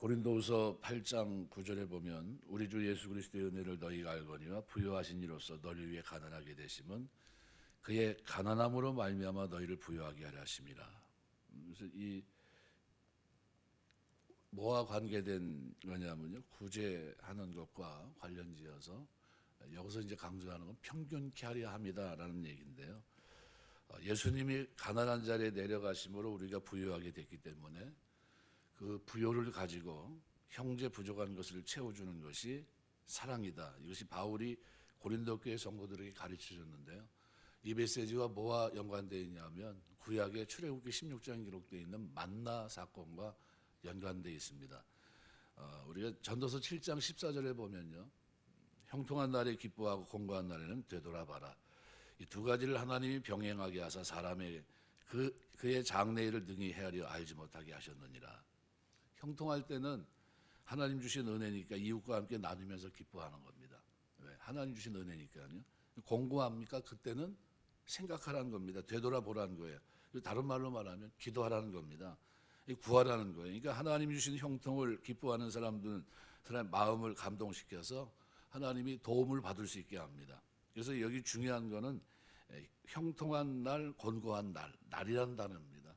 고린도후서 8장 9절에 보면 우리 주 예수 그리스도의 은혜를 너희가 알거니와 부요하신 이로써 너희를 위해 가난하게 되심은 그의 가난함으로 말미암아 너희를 부요하게 하려 하심이라. 그래서 이 뭐와 관계된 거냐면요, 구제하는 것과 관련지어서 여기서 이제 강조하는 건 평균케 하려 함이다라는 얘기인데요. 예수님이 가난한 자리에 내려가심으로 우리가 부요하게 됐기 때문에 그 부요를 가지고 형제 부족한 것을 채워주는 것이 사랑이다. 이것이 바울이 고린도 교회 성도들에게 가르쳐 줬는데요. 이 메시지와 뭐와 연관되어 있냐면 구약의 출애굽기 16장에 기록되어 있는 만나 사건과 연관되어 있습니다. 우리가 전도서 7장 14절에 보면요, 형통한 날에 기뻐하고 공고한 날에는 되돌아봐라. 이 두 가지를 하나님이 병행하게 하사 사람의 그의 장래일을 능히 헤아려 알지 못하게 하셨느니라. 형통할 때는 하나님 주신 은혜니까 이웃과 함께 나누면서 기뻐하는 겁니다. 왜? 하나님 주신 은혜니까요. 공고합니까? 그때는 생각하라는 겁니다. 되돌아보라는 거예요. 다른 말로 말하면 기도하라는 겁니다. 구하라는 거예요. 그러니까 하나님 주신 형통을 기뻐하는 사람들은 사람의 마음을 감동시켜서 하나님이 도움을 받을 수 있게 합니다. 그래서 여기 중요한 거는 형통한 날, 곤고한 날, 날이라는 단어입니다.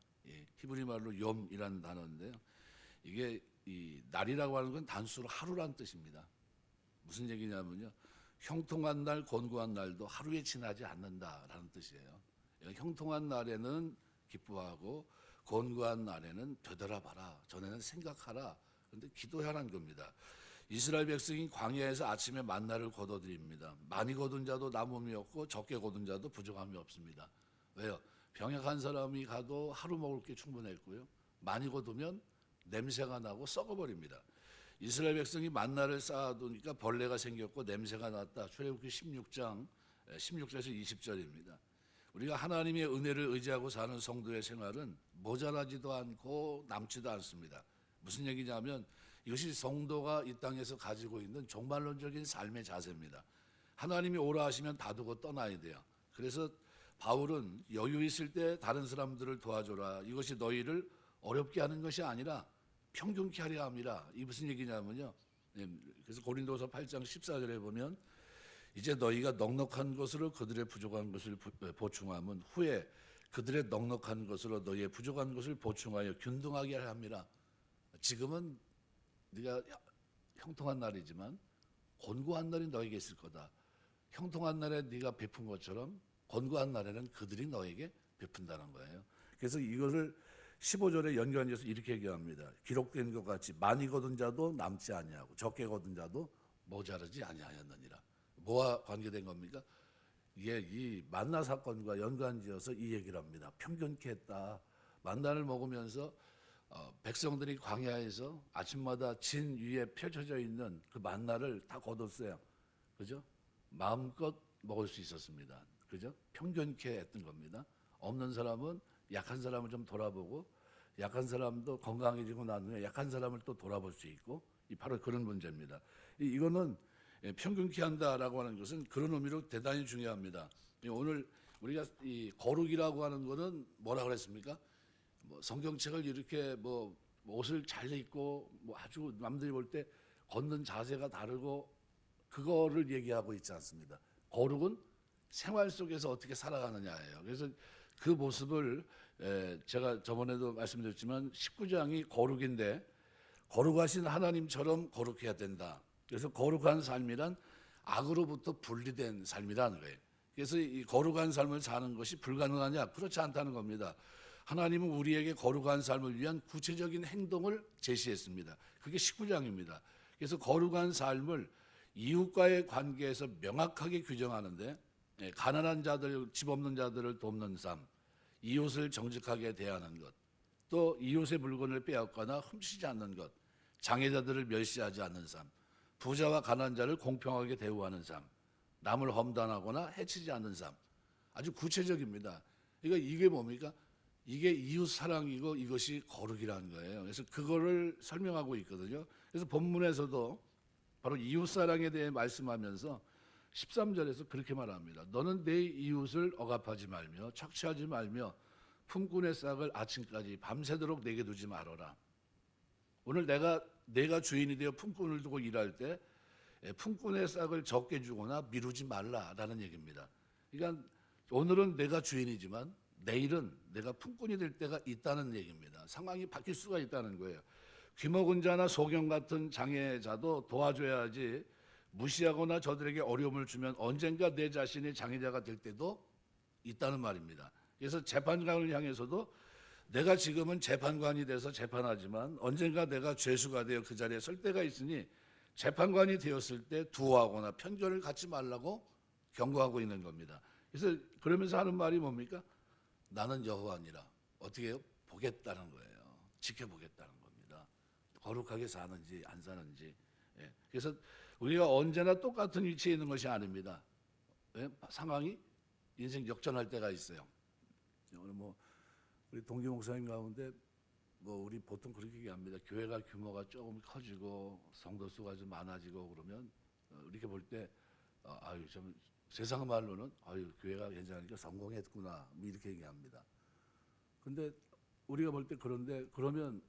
히브리 말로 염이라는 단어인데요. 이게 이 날이라고 하는 건 단수로 하루란 뜻입니다. 무슨 얘기냐면요, 형통한 날, 곤고한 날도 하루에 지나지 않는다라는 뜻이에요. 형통한 날에는 기뻐하고 곤고한 날에는 되돌아봐라. 전에는 생각하라. 그런데 기도하라는 겁니다. 이스라엘 백성이 광야에서 아침에 만나를 거둬들입니다. 많이 거둔 자도 남음이 없고 적게 거둔 자도 부족함이 없습니다. 왜요? 병약한 사람이 가도 하루 먹을 게 충분했고요. 많이 거두면 냄새가 나고 썩어버립니다. 이스라엘 백성이 만나를 쌓아두니까 벌레가 생겼고 냄새가 났다. 출애굽기 16장 16절에서 20절입니다. 우리가 하나님의 은혜를 의지하고 사는 성도의 생활은 모자라지도 않고 남지도 않습니다. 무슨 얘기냐면 이것이 성도가 이 땅에서 가지고 있는 종말론적인 삶의 자세입니다. 하나님이 오라 하시면 다두고 떠나야 돼요. 그래서 바울은 여유 있을 때 다른 사람들을 도와줘라. 이것이 너희를 어렵게 하는 것이 아니라 평균케 하려 함이라. 이 무슨 얘기냐면요, 그래서 고린도서 8장 14절에 보면 이제 너희가 넉넉한 것으로 그들의 부족한 것을 보충하면 후에 그들의 넉넉한 것으로 너희의 부족한 것을 보충하여 균등하게 하려 함이라. 지금은 네가 형통한 날이지만 곤고한 날이 너에게 있을 거다. 형통한 날에 네가 베푼 것처럼 곤고한 날에는 그들이 너에게 베푼다는 거예요. 그래서 이것을 15절에 연결해서 이렇게 얘기합니다. 기록된 것 같이 많이 거둔 자도 남지 아니하고 적게 거둔 자도 모자르지 아니하였느니라. 뭐와 관계된 겁니까? 이게 이 만나 사건과 연관지어서 이 얘기를 합니다. 평균케 했다. 만나를 먹으면서 백성들이 광야에서 아침마다 진 위에 펼쳐져 있는 그 만나를 다 거뒀어요. 그죠? 마음껏 먹을 수 있었습니다. 그죠? 평균케 했던 겁니다. 없는 사람은 약한 사람을 좀 돌아보고 약한 사람도 건강해지고 난 후에 약한 사람을 또 돌아볼 수 있고, 바로 그런 문제입니다. 이거는 평균케 한다라고 하는 것은 그런 의미로 대단히 중요합니다. 오늘 우리가 이 거룩이라고 하는 거는 뭐라 그랬습니까? 뭐 성경책을 이렇게 뭐 옷을 잘 입고 뭐 아주 남들이 볼 때 걷는 자세가 다르고 그거를 얘기하고 있지 않습니다. 거룩은 생활 속에서 어떻게 살아가느냐예요. 그래서 그 모습을 제가 저번에도 말씀드렸지만 19장이 거룩인데 거룩하신 하나님처럼 거룩해야 된다. 그래서 거룩한 삶이란 악으로부터 분리된 삶이라는 거예요. 그래서 이 거룩한 삶을 사는 것이 불가능하냐? 그렇지 않다는 겁니다. 하나님은 우리에게 거룩한 삶을 위한 구체적인 행동을 제시했습니다. 그게 19장입니다. 그래서 거룩한 삶을 이웃과의 관계에서 명확하게 규정하는데, 가난한 자들, 집 없는 자들을 돕는 삶, 이웃을 정직하게 대하는 것, 또 이웃의 물건을 빼앗거나 훔치지 않는 것, 장애자들을 멸시하지 않는 삶, 부자와 가난한 자를 공평하게 대우하는 삶, 남을 험담하거나 해치지 않는 삶. 아주 구체적입니다. 그러니까 이게 뭡니까? 이게 이웃 사랑이고 이것이 거룩이라는 거예요. 그래서 그거를 설명하고 있거든요. 그래서 본문에서도 바로 이웃 사랑에 대해 말씀하면서 13절에서 그렇게 말합니다. 너는 내 이웃을 억압하지 말며 착취하지 말며 품꾼의 싹을 아침까지 밤새도록 내게 두지 말아라. 오늘 내가 내가 주인이 되어 품꾼을 두고 일할 때 품꾼의 싹을 적게 주거나 미루지 말라라는 얘기입니다. 그러니까 오늘은 내가 주인이지만 내일은 내가 품꾼이 될 때가 있다는 얘기입니다. 상황이 바뀔 수가 있다는 거예요. 귀먹은 자나 소경 같은 장애자도 도와줘야지 무시하거나 저들에게 어려움을 주면 언젠가 내 자신이 장애자가 될 때도 있다는 말입니다. 그래서 재판관을 향해서도 내가 지금은 재판관이 돼서 재판하지만 언젠가 내가 죄수가 되어 그 자리에 설 때가 있으니 재판관이 되었을 때 두어하거나 편견을 갖지 말라고 경고하고 있는 겁니다. 그래서 그러면서 하는 말이 뭡니까? 나는 여호와니라. 어떻게 해요? 보겠다는 거예요. 지켜보겠다는 겁니다. 거룩하게 사는지 안 사는지. 예. 그래서 우리가 언제나 똑같은 위치에 있는 것이 아닙니다. 예? 상황이 인생 역전할 때가 있어요. 오늘 우리 동기 목사님 가운데 우리 보통 그렇게 얘기합니다. 교회가 규모가 조금 커지고 성도 수가 좀 많아지고 그러면 이렇게 볼 때 좀 세상 말로는 교회가 괜찮으니까 성공했구나 이렇게 얘기합니다. 근데 우리가 볼 때 그러면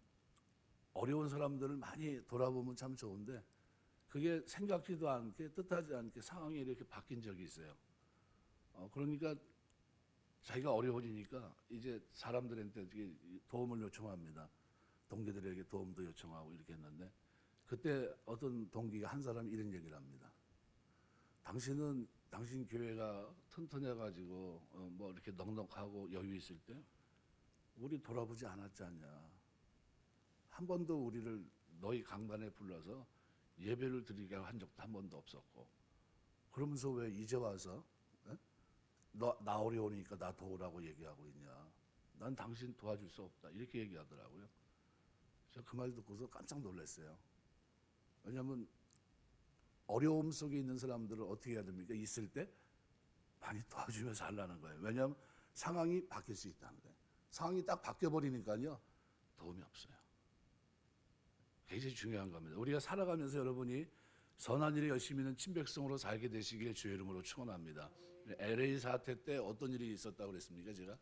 어려운 사람들을 많이 돌아보면 참 좋은데 그게 생각지도 않게 뜻하지 않게 상황이 이렇게 바뀐 적이 있어요. 그러니까 자기가 어려워지니까 이제 사람들한테 도움을 요청합니다. 동기들에게 도움도 요청하고 이렇게 했는데 그때 어떤 동기가 한 사람이 이런 얘기를 합니다. 당신 교회가 튼튼해가지고 이렇게 넉넉하고 여유 있을 때 우리 돌아보지 않았지 않냐. 한 번도 우리를 너희 강단에 불러서 예배를 드리게 한 적도 한 번도 없었고 그러면서 왜 이제 와서 나 어려우니까 나 도우라고 얘기하고 있냐. 난 당신 도와줄 수 없다. 이렇게 얘기하더라고요. 제가 그 말 듣고서 깜짝 놀랐어요. 왜냐하면 어려움 속에 있는 사람들을 어떻게 해야 됩니까? 있을 때 많이 도와주면서 하려는 거예요. 왜냐하면 상황이 바뀔 수 있다는 거예요. 상황이 딱 바뀌어버리니까요. 도움이 없어요. 굉장히 중요한 겁니다. 우리가 살아가면서 여러분이 선한 일에 열심히 있는 친백성으로 살게 되시길 주의 이름으로 축원합니다. LA 사태 때 어떤 일이 있었다고 그랬습니까? 제가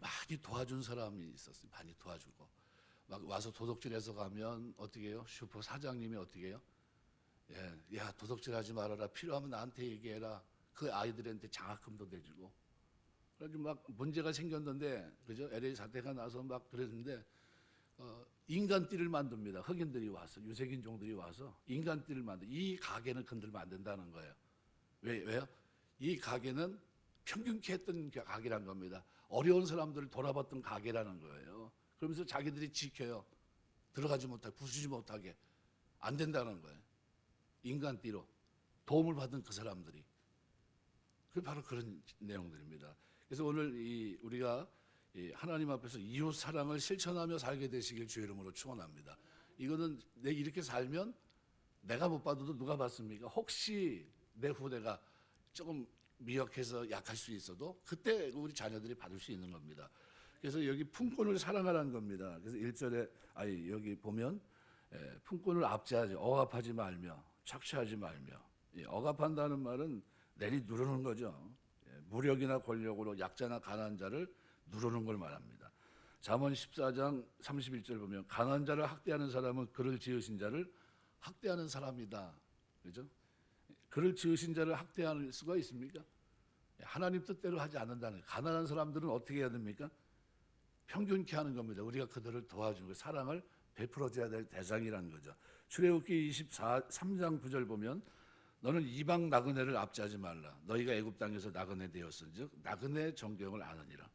많이 도와준 사람이 있었어요. 많이 도와주고 막 와서 도둑질해서 가면 어떻게 해요? 슈퍼 사장님이 어떻게 해요? 야 도둑질하지 말아라. 필요하면 나한테 얘기해라. 그 아이들한테 장학금도 내주고. 그래가지고 막 문제가 생겼는데 그죠? LA 사태가 나서 막 그랬는데 인간띠를 만듭니다. 흑인들이 와서 유색인종들이 와서 인간띠를 만들. 이 가게는 건들면 안 된다는 거예요. 왜요? 이 가게는 평균케 했던 가게란 겁니다. 어려운 사람들을 돌아봤던 가게라는 거예요. 그러면서 자기들이 지켜요. 들어가지 못하게, 부수지 못하게. 안 된다는 거예요. 인간띠로 도움을 받은 그 사람들이. 그게 바로 그런 내용들입니다. 그래서 오늘 우리가 하나님 앞에서 이웃 사랑을 실천하며 살게 되시길 주의 이름으로 축원합니다. 이거는 이렇게 살면 내가 못 봐도 누가 봤습니까? 혹시 내 후대가 조금 미약해서 약할 수 있어도 그때 우리 자녀들이 받을 수 있는 겁니다. 그래서 여기 품꾼을 사랑하라는 겁니다. 그래서 1절에 여기 보면 품꾼을 압제하지 억압하지 말며 착취하지 말며 억압한다는 말은 내리 누르는 거죠. 무력이나 권력으로 약자나 가난한 자를 누르는 걸 말합니다. 잠언 14장 31절 보면 가난한 자를 학대하는 사람은 그를 지으신 자를 학대하는 사람이다. 그렇죠? 그를 지으신 자를 학대할 수가 있습니까? 하나님 뜻대로 하지 않는다는 거예요. 가난한 사람들은 어떻게 해야 됩니까? 평균케 하는 겁니다. 우리가 그들을 도와주고 사랑을 베풀어줘야 될 대상이라는 거죠. 출애굽기 23장 9절 보면 너는 이방 나그네를 압제하지 말라. 너희가 애굽 땅에서 나그네 되었은즉 나그네 정경을 아느니라.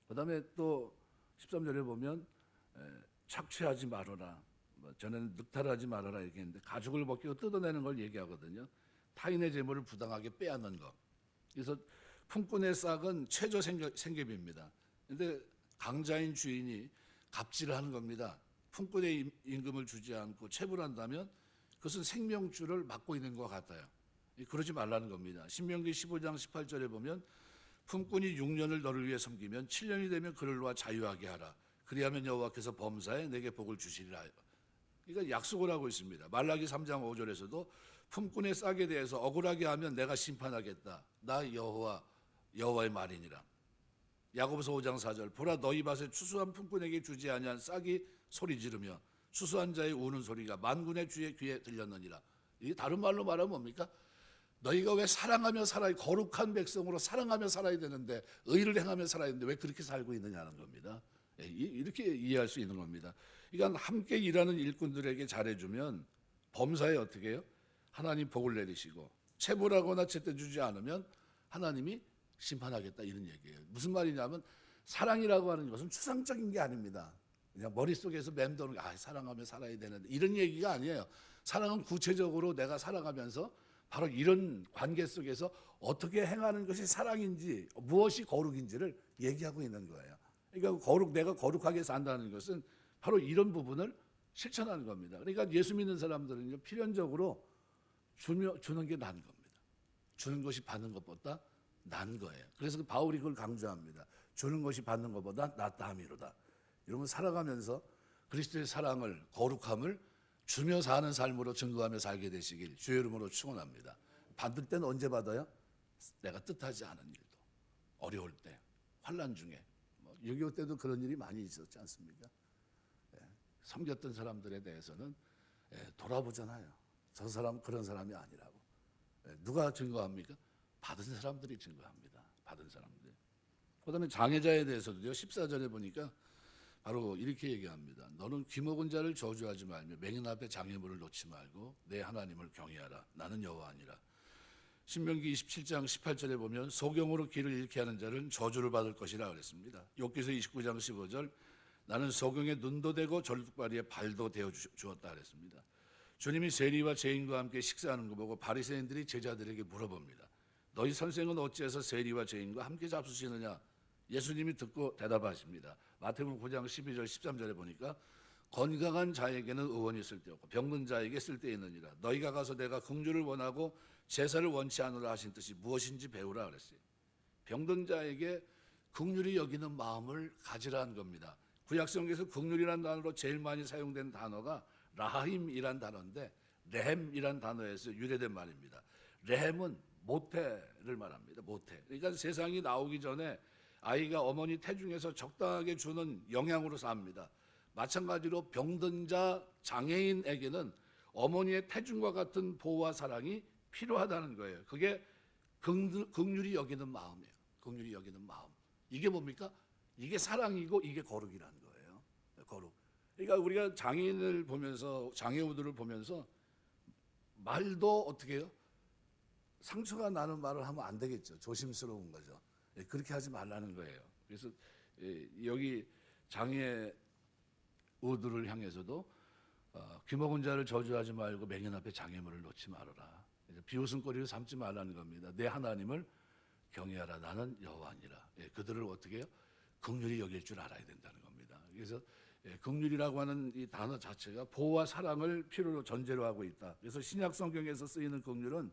그다음에 또 13절에 보면 착취하지 말아라. 전에는 늑탈하지 말아라 이렇게 했는데 가죽을 벗기고 뜯어내는 걸 얘기하거든요. 타인의 재물을 부당하게 빼앗는 것. 그래서 품꾼의 싹은 최저 생계비입니다. 그런데 강자인 주인이 갑질을 하는 겁니다. 품꾼의 임금을 주지 않고 체불한다면 그것은 생명줄을 막고 있는 것 같아요. 그러지 말라는 겁니다. 신명기 15장 18절에 보면 품꾼이 6년을 너를 위해 섬기면 7년이 되면 그를 놓아 자유하게 하라. 그리하면 여호와께서 범사에 내게 복을 주시리라. 그러니까 약속을 하고 있습니다. 말라기 3장 5절에서도 품꾼의 싹에 대해서 억울하게 하면 내가 심판하겠다. 나 여호와의 말이니라. 야고보서 5장 4절 보라 너희 밭에 추수한 품꾼에게 주지 아니한 싹이 소리 지르며 추수한 자의 우는 소리가 만군의 주의 귀에 들렸느니라. 이게 다른 말로 말하면 뭡니까? 너희가 왜 사랑하며 살아야, 거룩한 백성으로 사랑하며 살아야 되는데, 의를 행하며 살아야 되는데 왜 그렇게 살고 있느냐는 겁니다. 이렇게 이해할 수 있는 겁니다. 그러니까 함께 일하는 일꾼들에게 잘해주면 범사에 어떻게 해요? 하나님 복을 내리시고, 체불하거나 제때 주지 않으면 하나님이 심판하겠다, 이런 얘기예요. 무슨 말이냐면 사랑이라고 하는 것은 추상적인 게 아닙니다. 그냥 머릿속에서 맴도는 게, 사랑하며 살아야 되는데, 이런 얘기가 아니에요. 사랑은 구체적으로 내가 살아가면서 바로 이런 관계 속에서 어떻게 행하는 것이 사랑인지, 무엇이 거룩인지를 얘기하고 있는 거예요. 그러니까 내가 거룩하게 산다는 것은 바로 이런 부분을 실천하는 겁니다. 그러니까 예수 믿는 사람들은요, 필연적으로 주는 게 나은 겁니다. 주는 것이 받는 것보다 나은 거예요. 그래서 바울이 그걸 강조합니다. 주는 것이 받는 것보다 낫다 함이로다. 여러분, 살아가면서 그리스도의 사랑을, 거룩함을 주며 사는 삶으로 증거하며 살게 되시길 주의 이름으로 축원합니다. 받을 때는 언제 받아요? 내가 뜻하지 않은 일도, 어려울 때, 환난 중에, 6.25 때도 그런 일이 많이 있었지 않습니까? 섬겼던 사람들에 대해서는 돌아보잖아요. 저 사람 그런 사람이 아니라고. 누가 증거합니까? 받은 사람들이 증거합니다. 받은 사람들. 그다음에 장애자에 대해서도요, 14절에 보니까 바로 이렇게 얘기합니다. 너는 귀먹은 자를 저주하지 말며 맹인 앞에 장애물을 놓지 말고 내 하나님을 경외하라. 나는 여호와니라. 신명기 27장 18절에 보면 소경으로 길을 잃게 하는 자는 저주를 받을 것이라 그랬습니다. 욥기서 29장 15절 나는 소경의 눈도 되고 절뚝발이의 발도 되어 주었다 그랬습니다. 주님이 세리와 죄인과 함께 식사하는 거 보고 바리새인들이 제자들에게 물어봅니다. 너희 선생은 어찌해서 세리와 죄인과 함께 잡수시느냐? 예수님이 듣고 대답하십니다. 마태복음 9장 12절 13절에 보니까 건강한 자에게는 의원이 쓸데없고 병든 자에게 쓸데있느니라. 너희가 가서 내가 긍휼을 원하고 제사를 원치 않으라 하신 뜻이 무엇인지 배우라 그랬어요. 병든 자에게 긍휼히 여기는 마음을 가지라는 겁니다. 구약성경에서 긍휼이라는 단어로 제일 많이 사용된 단어가 라하임이란 단어인데, 레헴이란 단어에서 유래된 말입니다. 레헴은 모태를 말합니다. 모태. 그러니까 세상이 나오기 전에 아이가 어머니 태중에서 적당하게 주는 영양으로 삽니다. 마찬가지로 병든 자, 장애인에게는 어머니의 태중과 같은 보호와 사랑이 필요하다는 거예요. 그게 긍휼히 여기는 마음이에요. 긍휼히 여기는 마음. 이게 뭡니까? 이게 사랑이고 이게 거룩이라는 거예요. 거룩. 그러니까 우리가 장애인을 보면서, 장애우들을 보면서 말도 어떻게 해요? 상처가 나는 말을 하면 안 되겠죠. 조심스러운 거죠. 그렇게 하지 말라는 거예요. 그래서 여기 장애우들을 향해서도 귀먹은 자를 저주하지 말고 맹인 앞에 장애물을 놓지 말아라. 비웃음거리를 삼지 말라는 겁니다. 내 하나님을 경외하라. 나는 여호와니라. 그들을 어떻게 해요? 긍휼히 여길 줄 알아야 된다는 겁니다. 그래서 긍휼이라고 하는 이 단어 자체가 보호와 사랑을 필요로 전제로 하고 있다. 그래서 신약 성경에서 쓰이는 긍휼은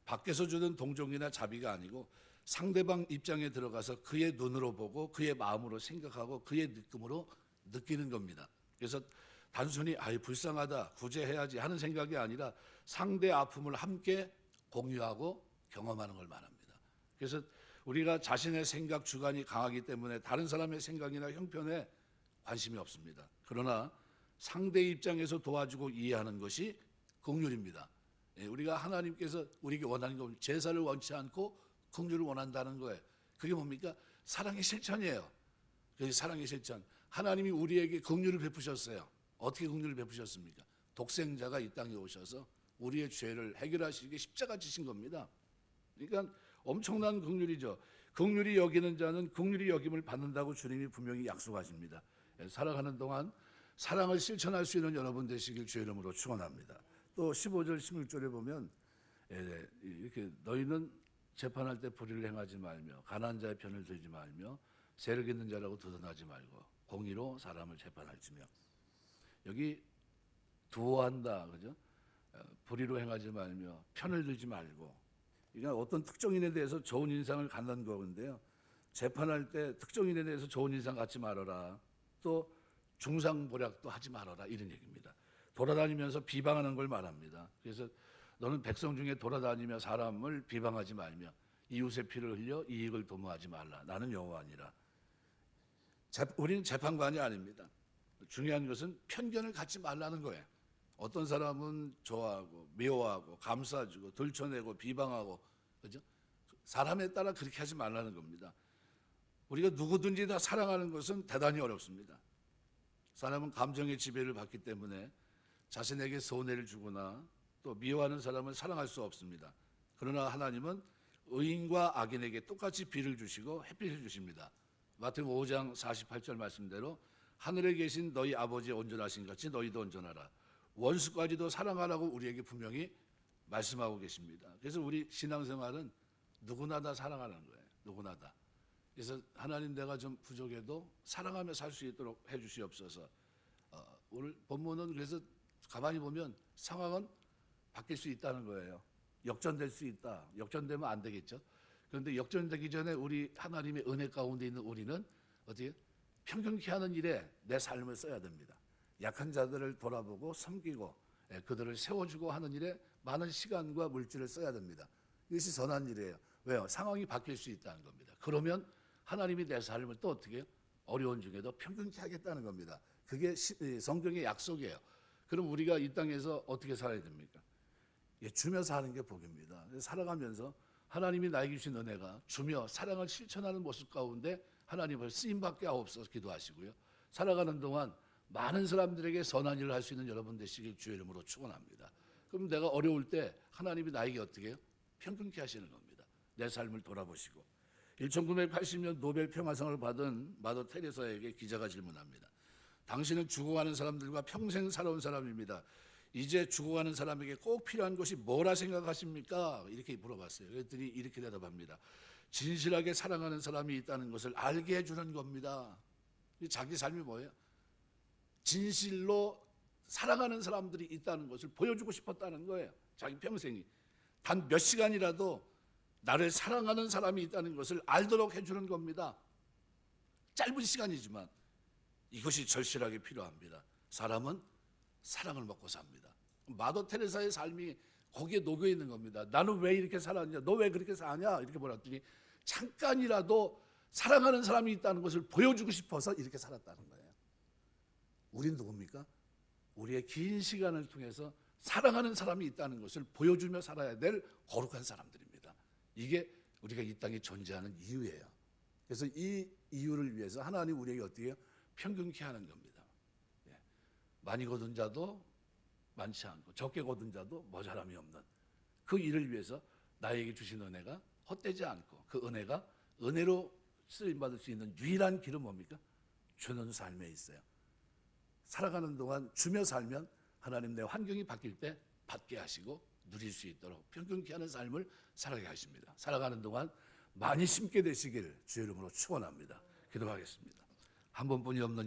밖에서 주는 동정이나 자비가 아니고 상대방 입장에 들어가서 그의 눈으로 보고 그의 마음으로 생각하고 그의 느낌으로 느끼는 겁니다. 그래서 단순히 불쌍하다, 구제해야지 하는 생각이 아니라 상대의 아픔을 함께 공유하고 경험하는 걸 말합니다. 그래서 우리가 자신의 생각 주관이 강하기 때문에 다른 사람의 생각이나 형편에 관심이 없습니다. 그러나 상대 입장에서 도와주고 이해하는 것이 긍휼입니다. 우리가 하나님께서 우리에게 원하는 건 제사를 원치 않고 긍휼을 원한다는 거예요. 그게 뭡니까? 사랑의 실천이에요. 그게 사랑의 실천. 하나님이 우리에게 긍휼을 베푸셨어요. 어떻게 긍휼을 베푸셨습니까? 독생자가 이 땅에 오셔서 우리의 죄를 해결하시기 십자가 지신 겁니다. 그러니까 엄청난 긍휼이죠. 긍휼히 여기는 자는 긍휼히 여김을 받는다고 주님이 분명히 약속하십니다. 살아가는 동안 사랑을 실천할 수 있는 여러분 되시길 주의 이름으로 축원합니다. 또 15절 16절에 보면 이렇게 너희는 재판할 때 불의를 행하지 말며 가난한 자의 편을 들지 말며 세력 있는 자라고 두둔하지 말고 공의로 사람을 재판할지며. 여기 두어한다, 그죠? 불의로 행하지 말며 편을 들지 말고, 그러니까 어떤 특정인에 대해서 좋은 인상을 갖는 거인데요. 재판할 때 특정인에 대해서 좋은 인상 갖지 말아라. 또 중상보략도 하지 말아라, 이런 얘기입니다. 돌아다니면서 비방하는 걸 말합니다. 그래서 너는 백성 중에 돌아다니며 사람을 비방하지 말며 이웃의 피를 흘려 이익을 도모하지 말라. 나는 여호와니라. 우리는 재판관이 아닙니다. 중요한 것은 편견을 갖지 말라는 거예요. 어떤 사람은 좋아하고 미워하고 감싸주고 들춰내고 비방하고, 그죠? 사람에 따라 그렇게 하지 말라는 겁니다. 우리가 누구든지 다 사랑하는 것은 대단히 어렵습니다. 사람은 감정의 지배를 받기 때문에 자신에게 손해를 주거나 또 미워하는 사람을 사랑할 수 없습니다. 그러나 하나님은 의인과 악인에게 똑같이 비를 주시고 햇빛을 주십니다. 마태복음 5장 48절 말씀대로 하늘에 계신 너희 아버지의 온전하신 같이 너희도 온전하라. 원수까지도 사랑하라고 우리에게 분명히 말씀하고 계십니다. 그래서 우리 신앙생활은 누구나 다 사랑하는 거예요. 누구나 다. 그래서 하나님, 내가 좀 부족해도 사랑하며 살 수 있도록 해주시옵소서. 오늘 본문은 그래서 가만히 보면 상황은 바뀔 수 있다는 거예요. 역전될 수 있다. 역전되면 안 되겠죠. 그런데 역전되기 전에 우리 하나님의 은혜 가운데 있는 우리는 어떻게 평균케 하는 일에 내 삶을 써야 됩니다. 약한 자들을 돌아보고 섬기고 그들을 세워주고 하는 일에 많은 시간과 물질을 써야 됩니다. 이것이 선한 일이에요. 왜요? 상황이 바뀔 수 있다는 겁니다. 그러면 하나님이 내 삶을 또 어떻게 해요? 어려운 중에도 평균케 하겠다는 겁니다. 그게 성경의 약속이에요. 그럼 우리가 이 땅에서 어떻게 살아야 됩니까? 주며 사는 게 복입니다. 살아가면서 하나님이 나에게 주신 은혜가 주며 사랑을 실천하는 모습 가운데 하나님을 쓰임받게 하옵소서 기도하시고요. 살아가는 동안 많은 사람들에게 선한 일을 할 수 있는 여러분 되시길 주의 이름으로 축원합니다. 그럼 내가 어려울 때 하나님이 나에게 어떻게 해요? 평균케 하시는 겁니다. 내 삶을 돌아보시고. 1980년 노벨 평화상을 받은 마더 테레사에게 기자가 질문합니다. 당신은 죽어가는 사람들과 평생 살아온 사람입니다. 이제 죽어가는 사람에게 꼭 필요한 것이 뭐라 생각하십니까? 이렇게 물어봤어요. 그랬더니 이렇게 대답합니다. 진실하게 사랑하는 사람이 있다는 것을 알게 해주는 겁니다. 자기 삶이 뭐예요? 진실로 사랑하는 사람들이 있다는 것을 보여주고 싶었다는 거예요. 자기 평생이. 단 몇 시간이라도 나를 사랑하는 사람이 있다는 것을 알도록 해주는 겁니다. 짧은 시간이지만 이것이 절실하게 필요합니다. 사람은 사랑을 먹고 삽니다. 마더 테레사의 삶이 거기에 녹여 있는 겁니다. 나는 왜 이렇게 살았냐? 너 왜 그렇게 사냐? 이렇게 물었더니 잠깐이라도 사랑하는 사람이 있다는 것을 보여주고 싶어서 이렇게 살았다는 거예요. 우린 누굽니까? 우리의 긴 시간을 통해서 사랑하는 사람이 있다는 것을 보여주며 살아야 될 거룩한 사람들입니다. 이게 우리가 이 땅에 존재하는 이유예요. 그래서 이 이유를 위해서 하나님 우리에게 어떻게 해요? 평균케 하는 겁니다. 많이 거둔 자도 많지 않고 적게 거둔 자도 모자람이 없는 그 일을 위해서 나에게 주신 은혜가 헛되지 않고 그 은혜가 은혜로 쓰임받을 수 있는 유일한 길은 뭡니까? 주는 삶에 있어요. 살아가는 동안 주며 살면 하나님 내 환경이 바뀔 때 받게 하시고 누릴 수 있도록 평균케 하는 삶을 살아가게 하십니다. 살아가는 동안 많이 심게 되시길 주의 이름으로 축원합니다. 기도하겠습니다. 한 번뿐이 없는